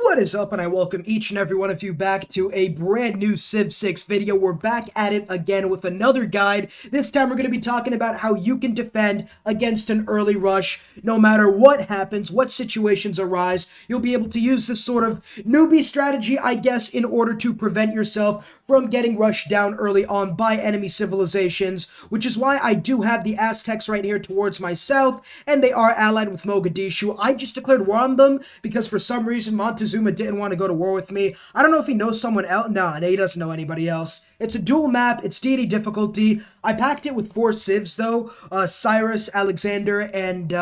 What is up, and I welcome each and every one of you back to a brand new Civ 6 video. We're back at it again with another guide. This time we're going to be talking about how you can defend against an early rush. No matter what happens, what situations arise, you'll be able to use this sort of newbie strategy, I guess, in order to prevent yourself from getting rushed down early on by enemy civilizations, which is why I do have the Aztecs right here towards my south, and they are allied with Mogadishu. I just declared war on them because for some reason Montezuma didn't want to go to war with me. I don't know if he knows someone else. No, he doesn't know anybody else. It's a dual map. It's Deity difficulty. I packed it with 4 civs though, Cyrus, Alexander, and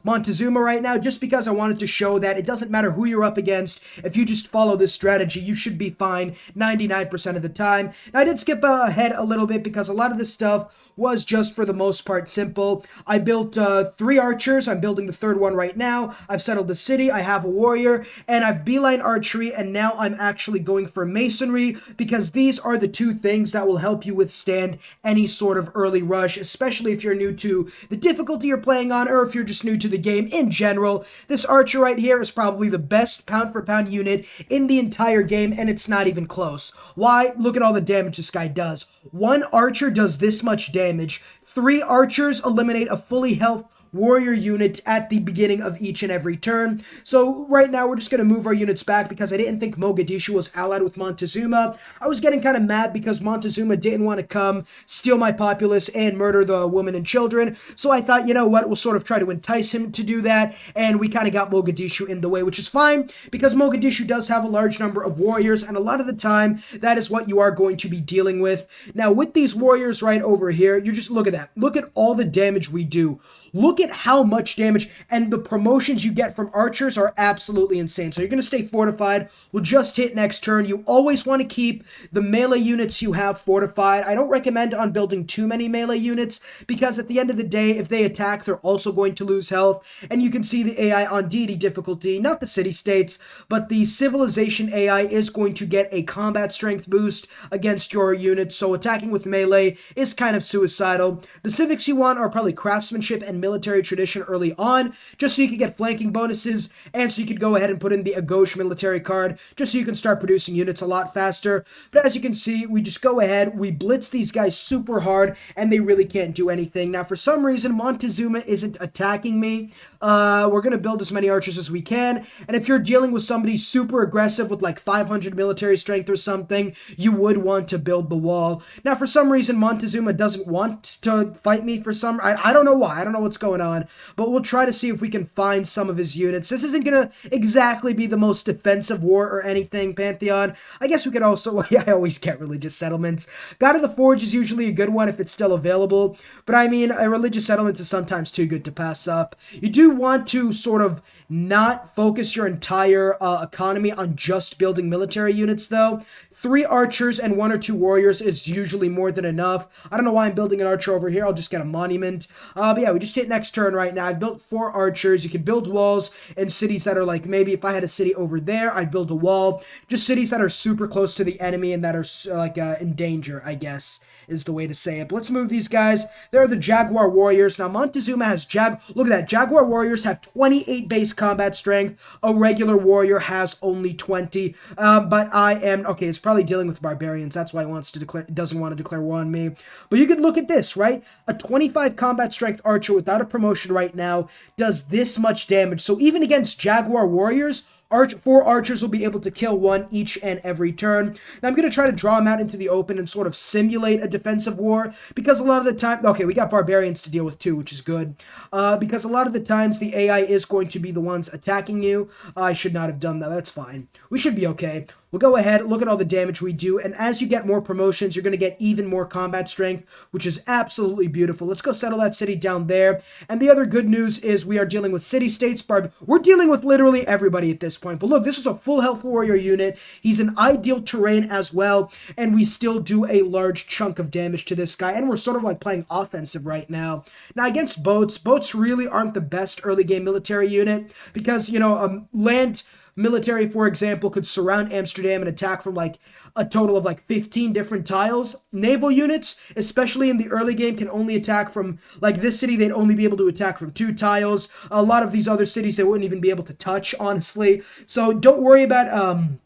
Montezuma right now, just because I wanted to show that it doesn't matter who you're up against. If you just follow this strategy, you should be fine 99% of the time. Now, I did skip ahead a little bit because a lot of this stuff was just for the most part simple. I built 3 archers. I'm building the 3rd one right now. I've settled the city. I have a warrior, and I've beeline archery, and now I'm actually going for masonry because these are the 2 things that will help you withstand any sort of early rush, especially if you're new to the difficulty you're playing on or if you're just new to the game in general. This archer right here is probably the best pound for pound unit in the entire game, and it's not even close. Why? Look at all the damage this guy does. 1 archer does this much damage. 3 archers eliminate a fully health warrior unit at the beginning of each and every turn. So right now we're just going to move our units back because I didn't think Mogadishu was allied with Montezuma. I was getting kind of mad because Montezuma didn't want to come steal my populace and murder the women and children. So I thought, you know what, we'll sort of try to entice him to do that, and we kind of got Mogadishu in the way, which is fine because Mogadishu does have a large number of warriors, and a lot of the time that is what you are going to be dealing with. Now with these warriors right over here, you just look at that. Look at all the damage we do. Look at how much damage, and the promotions you get from archers are absolutely insane. So you're going to stay fortified. We'll just hit next turn. You always want to keep the melee units you have fortified. I don't recommend on building too many melee units because at the end of the day, if they attack, they're also going to lose health. And you can see the AI on deity difficulty, not the city-states, but the civilization AI is going to get a combat strength boost against your units. So attacking with melee is kind of suicidal. The civics you want are probably craftsmanship and military tradition early on, just so you can get flanking bonuses, and so you could go ahead and put in the gauche military card, just so you can start producing units a lot faster. But as you can see, we just go ahead, we blitz these guys super hard, and they really can't do anything. Now, for some reason, Montezuma isn't attacking me. We're going to build as many archers as we can, and if you're dealing with somebody super aggressive with like 500 military strength or something, you would want to build the wall. Now, for some reason, Montezuma doesn't want to fight me for some... I don't know why. I don't know what's going on, but we'll try to see if we can find some of his units. This isn't going to exactly be the most defensive war or anything, Pantheon. I guess we could also... I always get religious settlements. God of the Forge is usually a good one if it's still available, but I mean, a religious settlement is sometimes too good to pass up. You do want to sort of not focus your entire economy on just building military units, though. 3 archers and 1 or 2 warriors is usually more than enough. I don't know why I'm building an archer over here. I'll just get a monument. But yeah, we just hit next turn right now. I've built 4 archers. You can build walls in cities that are like, maybe if I had a city over there, I'd build a wall. Just cities that are super close to the enemy and that are like in danger, I guess, is the way to say it. But let's move these guys. They're the Jaguar Warriors. Now, Montezuma has look at that. Jaguar Warriors have 28 base combat strength. A regular warrior has only 20. But I am... Okay, it's probably dealing with barbarians. That's why it doesn't want to declare war on me. But you can look at this, right? A 25 combat strength archer without a promotion right now does this much damage. So even against Jaguar Warriors, 4 archers will be able to kill 1 each and every turn. Now, I'm going to try to draw them out into the open and sort of simulate a defensive war, because a lot of the time... Okay, we got barbarians to deal with too, which is good. Because a lot of the times, the AI is going to be the ones attacking you. I should not have done that. That's fine. We should be okay. We'll go ahead, look at all the damage we do, and as you get more promotions, you're going to get even more combat strength, which is absolutely beautiful. Let's go settle that city down there. And the other good news is we are dealing with city-states. We're dealing with literally everybody at this point. But look, this is a full health warrior unit. He's an ideal terrain as well, and we still do a large chunk of damage to this guy, and we're sort of like playing offensive right now. Now, against boats really aren't the best early game military unit because, you know, land military, for example, could surround Amsterdam and attack from like a total of like 15 different tiles. Naval units, especially in the early game, can only attack from like this city. They'd only be able to attack from 2 tiles. A lot of these other cities they wouldn't even be able to touch, honestly. So don't worry about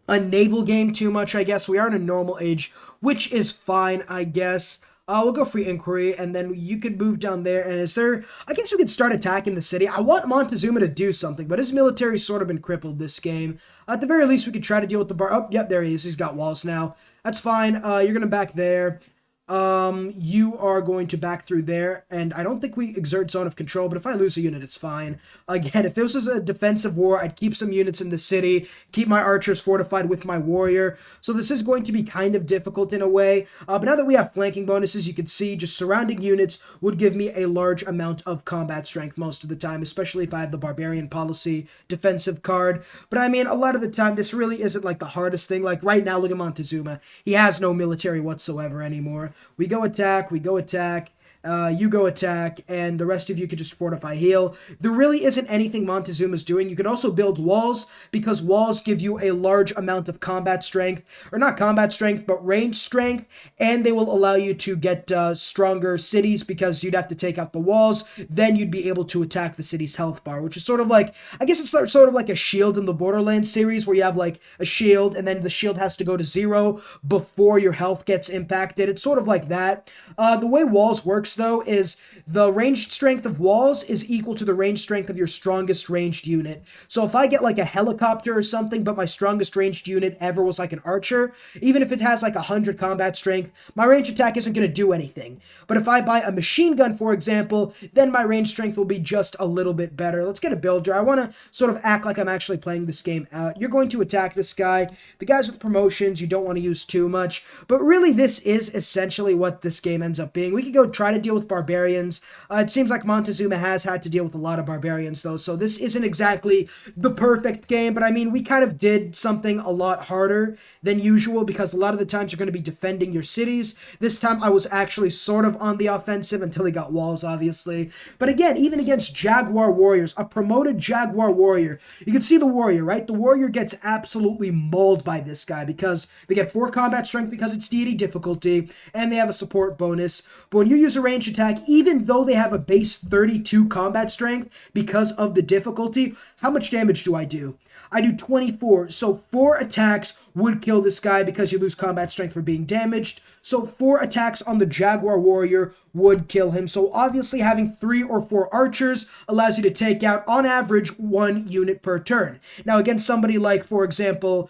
a naval game too much, I guess. We are in a normal age, which is fine, I guess. We'll go free inquiry, and then you could move down there. And is there... I guess we could start attacking the city. I want Montezuma to do something, but his military's sort of been crippled this game. At the very least, we could try to deal with the bar... Oh, yep, there he is. He's got walls now. That's fine. You're going to back there. You are going to back through there, and I don't think we exert zone of control, but if I lose a unit, it's fine. Again, if this was a defensive war, I'd keep some units in the city, keep my archers fortified with my warrior, so this is going to be kind of difficult in a way, but now that we have flanking bonuses, you can see just surrounding units would give me a large amount of combat strength most of the time, especially if I have the barbarian policy defensive card, but I mean, a lot of the time, this really isn't like the hardest thing. Like right now, look at Montezuma. He has no military whatsoever anymore. We go attack, you go attack, and the rest of you could just fortify heal. There really isn't anything Montezuma's doing. You could also build walls, because walls give you a large amount of combat strength, or not combat strength, but range strength, and they will allow you to get stronger cities, because you'd have to take out the walls, then you'd be able to attack the city's health bar, which is sort of like, I guess it's sort of like a shield in the Borderlands series, where you have like a shield, and then the shield has to go to 0 before your health gets impacted. It's sort of like that. The way walls works, though, is the ranged strength of walls is equal to the range strength of your strongest ranged unit. So if I get like a helicopter or something, but my strongest ranged unit ever was like an archer, even if it has like 100 combat strength, my range attack isn't going to do anything. But if I buy a machine gun, for example, then my range strength will be just a little bit better. Let's get a builder. I want to sort of act like I'm actually playing this game out. You're going to attack this guy. The guys with promotions, you don't want to use too much, but really this is essentially what this game ends up being. We could go try to deal with barbarians. It seems like Montezuma has had to deal with a lot of barbarians, though, so this isn't exactly the perfect game, but I mean, we kind of did something a lot harder than usual, because a lot of the times you're going to be defending your cities. This time I was actually sort of on the offensive until he got walls, obviously. But again, even against Jaguar warriors, a promoted Jaguar warrior, you can see the warrior, right? The warrior gets absolutely mauled by this guy, because they get 4 combat strength because it's deity difficulty, and they have a support bonus. But when you use a range attack, even though they have a base 32 combat strength because of the difficulty, how much damage do? I do 24, so 4 attacks would kill this guy because you lose combat strength for being damaged. So 4 attacks on the Jaguar warrior would kill him. So obviously having 3 or 4 archers allows you to take out, on average, 1 unit per turn. Now against somebody like, for example,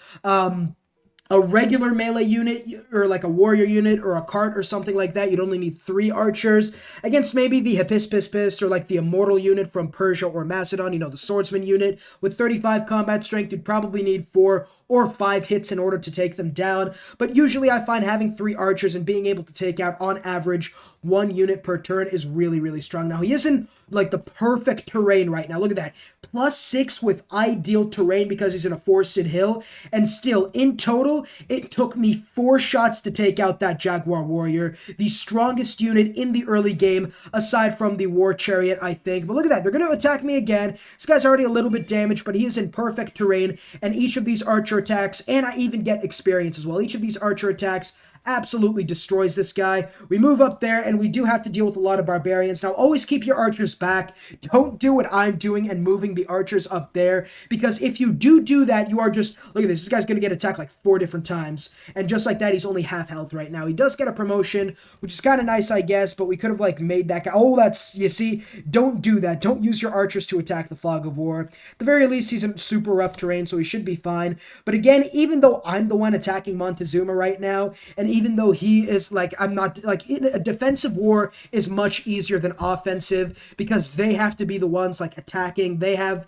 a regular melee unit, or like a warrior unit, or a cart or something like that, you'd only need 3 archers. Against maybe the Hippispispis, or like the immortal unit from Persia or Macedon, you know, the swordsman unit, with 35 combat strength, you'd probably need 4 or 5 hits in order to take them down. But usually I find having 3 archers and being able to take out, on average, 1 unit per turn is really, really strong. Now, he is in, like, the perfect terrain right now. Look at that. +6 with ideal terrain because he's in a forested hill. And still, in total, it took me 4 shots to take out that Jaguar warrior. The strongest unit in the early game, aside from the war chariot, I think. But look at that. They're going to attack me again. This guy's already a little bit damaged, but he is in perfect terrain. And each of these archer attacks, and I even get experience as well, each of these archer attacks absolutely destroys this guy. We move up there, and we do have to deal with a lot of barbarians. Now, always keep your archers back. Don't do what I'm doing and moving the archers up there, because if you do that, you are just... Look at this. This guy's going to get attacked like 4 different times, and just like that, he's only half health right now. He does get a promotion, which is kind of nice, I guess, but we could have, like, made that guy... Oh, that's... You see? Don't do that. Don't use your archers to attack the Fog of War. At the very least, he's in super rough terrain, so he should be fine. But again, even though I'm the one attacking Montezuma right now, and even though he is, like, I'm not, like, in a defensive war is much easier than offensive, because they have to be the ones, like, attacking. They have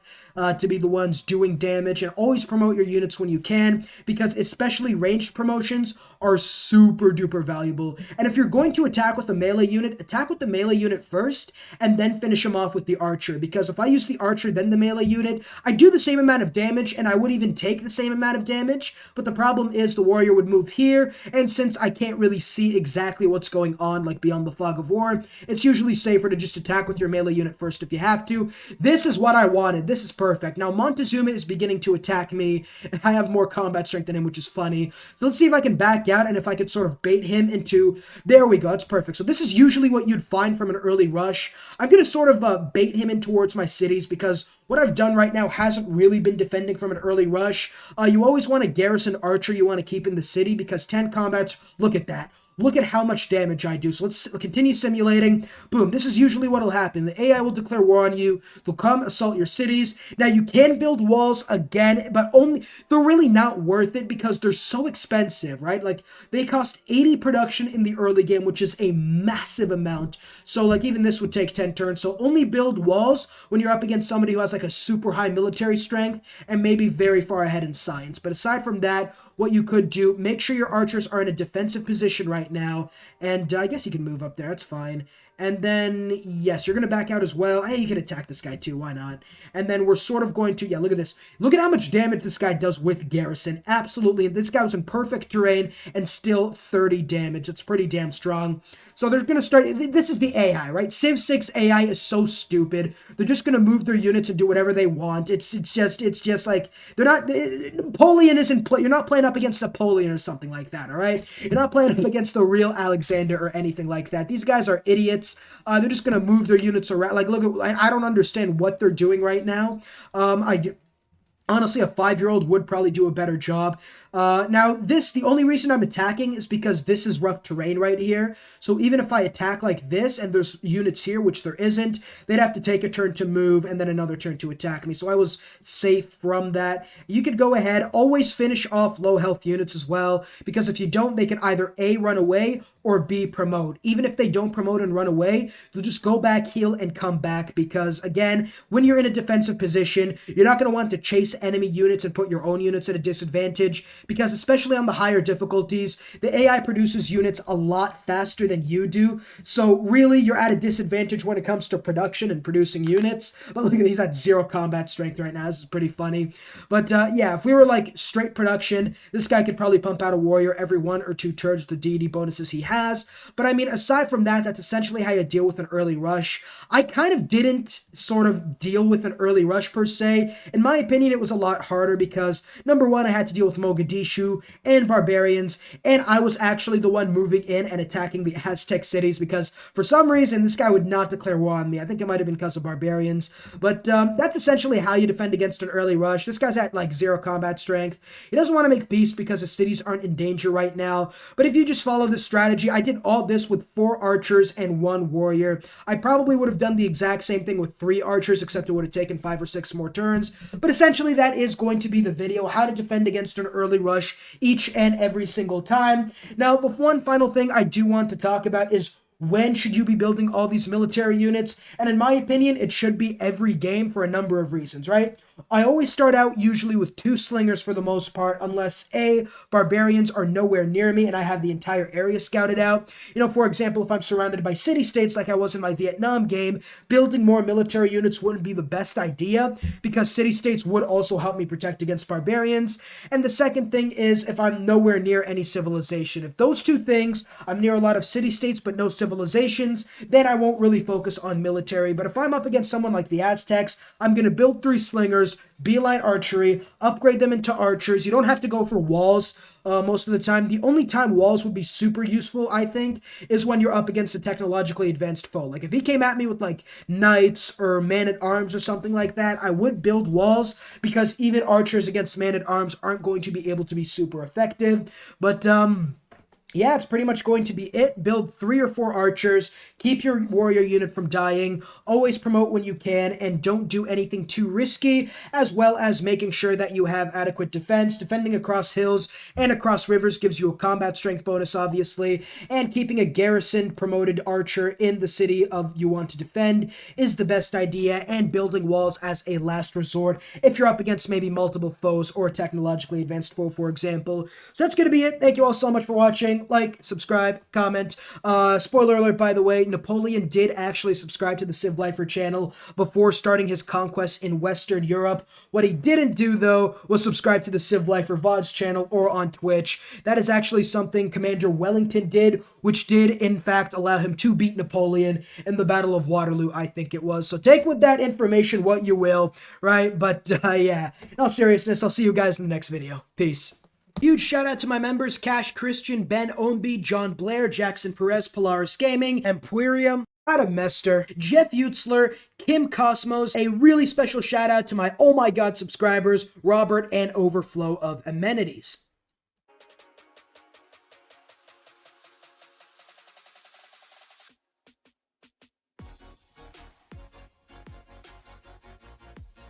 to be the ones doing damage, and always promote your units when you can, because especially ranged promotions are super duper valuable. And if you're going to attack with a melee unit, attack with the melee unit first, and then finish him off with the archer, because if I use the archer then the melee unit, I do the same amount of damage, and I would even take the same amount of damage, but the problem is the warrior would move here, and since I can't really see exactly what's going on, like beyond the fog of war, it's usually safer to just attack with your melee unit first if you have to. This is what I wanted. This is perfect. Now, Montezuma is beginning to attack me, and I have more combat strength than him, which is funny. So let's see if I can back out, and if I could sort of bait him into... There we go. That's perfect. So this is usually what you'd find from an early rush. I'm going to sort of bait him in towards my cities, because what I've done right now hasn't really been defending from an early rush. You always want a garrison archer you want to keep in the city, because 10 combats, look at that. Look at how much damage I do. So let's continue simulating. Boom. This is usually what will happen. The AI will declare war on you. They'll come assault your cities. Now, you can build walls again, but only they're really not worth it because they're so expensive, right? Like, they cost 80 production in the early game, which is a massive amount. So, like, even this would take 10 turns. So only build walls when you're up against somebody who has, like, a super high military strength and maybe very far ahead in science. But aside from that, what you could do, make sure your archers are in a defensive position right now, and I guess you can move up there, that's fine. And then, yes, you're going to back out as well. Hey, you can attack this guy too, why not? And then we're sort of going to, yeah, look at this. Look at how much damage this guy does with garrison. Absolutely. This guy was in perfect terrain and still 30 damage. It's pretty damn strong. So they're going to start, this is the AI, right? Civ 6 AI is so stupid. They're just going to move their units and do whatever they want. It's just like, they're not, Napoleon isn't, you're not playing up against Napoleon or something like that, all right? You're not playing up against the real Alexander or anything like that. These guys are idiots. They're just going to move their units around. Like, look at, I don't understand what they're doing right now. Honestly, a 5-year-old would probably do a better job. Now, the only reason I'm attacking is because this is rough terrain right here. So even if I attack like this and there's units here, which there isn't, they'd have to take a turn to move and then another turn to attack me. So I was safe from that. You could go ahead, always finish off low health units as well, because if you don't, they can either A, run away, or B, promote. Even if they don't promote and run away, they'll just go back, heal, and come back, because again, when you're in a defensive position, you're not going to want to chase enemy units and put your own units at a disadvantage, because especially on the higher difficulties, the AI produces units a lot faster than you do, so really you're at a disadvantage when it comes to production and producing units. But look at, he's at 0 combat strength right now. This is pretty funny. But yeah, if we were like straight production, this guy could probably pump out a warrior every 1 or 2 turns with the deity bonuses he has. But I mean, aside from that, that's essentially how you deal with an early rush. I kind of didn't sort of deal with an early rush per se. In my opinion, it was a lot harder because, number one, I had to deal with Mogadishu and barbarians, and I was actually the one moving in and attacking the Aztec cities because for some reason this guy would not declare war on me. I think it might have been because of barbarians, but that's essentially how you defend against an early rush. This guy's at like 0 combat strength. He doesn't want to make peace because his cities aren't in danger right now, but if you just follow this strategy, I did all this with 4 archers and 1 warrior. I probably would have done the exact same thing with 3 archers, except it would have taken 5 or 6 more turns, but essentially that is going to be the video, how to defend against an early rush each and every single time. Now, the one final thing I do want to talk about is when should you be building all these military units? And in my opinion, it should be every game for a number of reasons, right? I always start out usually with 2 slingers for the most part, unless A, barbarians are nowhere near me and I have the entire area scouted out. You know, for example, if I'm surrounded by city-states like I was in my Vietnam game, building more military units wouldn't be the best idea because city-states would also help me protect against barbarians. And the second thing is if I'm nowhere near any civilization. If those 2 things, I'm near a lot of city-states but no civilizations, then I won't really focus on military. But if I'm up against someone like the Aztecs, I'm going to build 3 slingers, beeline archery, upgrade them into archers. You don't have to go for walls most of the time. The only time walls would be super useful, I think, is when you're up against a technologically advanced foe. Like if he came at me with like knights or man-at-arms or something like that, I would build walls because even archers against man-at-arms aren't going to be able to be super effective. But yeah, it's pretty much going to be it. Build 3 or 4 archers, keep your warrior unit from dying, always promote when you can, and don't do anything too risky, as well as making sure that you have adequate defense. Defending across hills and across rivers gives you a combat strength bonus, obviously, and keeping a garrison promoted archer in the city of you want to defend is the best idea, and building walls as a last resort if you're up against maybe multiple foes or a technologically advanced foe, for example. So that's going to be it. Thank you all so much for watching. watching. Like, subscribe, comment. Spoiler alert, by the way, Napoleon did actually subscribe to the Civ Lifer channel before starting his conquests in Western Europe. What he didn't do, though, was subscribe to the Civ Lifer VODs channel or on Twitch. That is actually something Commander Wellington did, which did, in fact, allow him to beat Napoleon in the Battle of Waterloo, I think it was. So take with that information what you will, right? But, yeah, in all seriousness, I'll see you guys in the next video. Peace. Huge shout out to my members, Cash Christian, Ben Ownby, John Blair, Jackson Perez, Polaris Gaming, Empyreum, Adam Mester, Jeff Utzler, Kim Cosmos. A really special shout out to my oh my god subscribers, Robert and Overflow of Amenities.